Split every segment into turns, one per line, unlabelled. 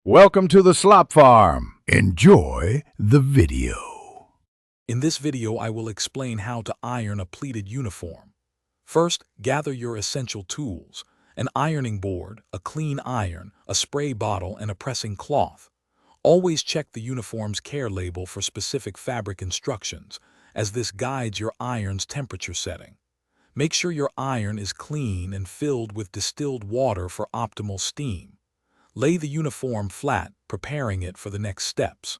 Welcome to the Slop Farm. Enjoy the video.
In this video, I will explain how to iron a pleated uniform. First, gather your essential tools: an ironing board, a clean iron, a spray bottle, and a pressing cloth. Always check the uniform's care label for specific fabric instructions, as this guides your iron's temperature setting. Make sure your iron is clean and filled with distilled water for optimal steam. Lay the uniform flat, preparing it for the next steps.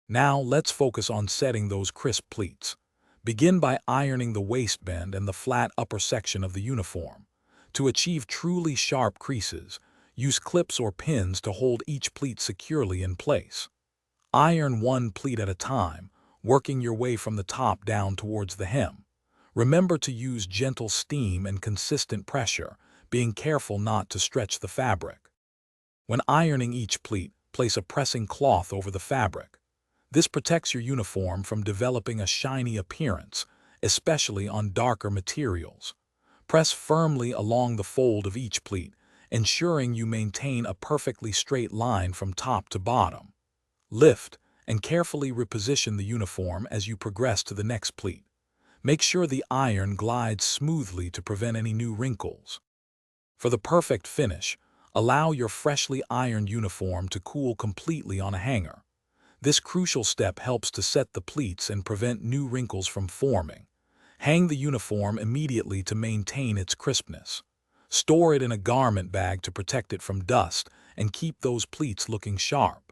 Now let's focus on setting those crisp pleats. Begin by ironing the waistband and the flat upper section of the uniform. To achieve truly sharp creases, use clips or pins to hold each pleat securely in place. Iron one pleat at a time, working your way from the top down towards the hem. Remember to use gentle steam and consistent pressure, being careful not to stretch the fabric. When ironing each pleat, place a pressing cloth over the fabric. This protects your uniform from developing a shiny appearance, especially on darker materials. Press firmly along the fold of each pleat, ensuring you maintain a perfectly straight line from top to bottom. Lift and carefully reposition the uniform as you progress to the next pleat. Make sure the iron glides smoothly to prevent any new wrinkles. For the perfect finish, allow your freshly ironed uniform to cool completely on a hanger. This crucial step helps to set the pleats and prevent new wrinkles from forming. Hang the uniform immediately to maintain its crispness. Store it in a garment bag to protect it from dust and keep those pleats looking sharp.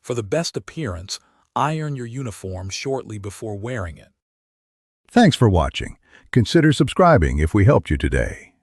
For the best appearance, iron your uniform shortly before wearing it.
Thanks for watching. Consider subscribing if we helped you today.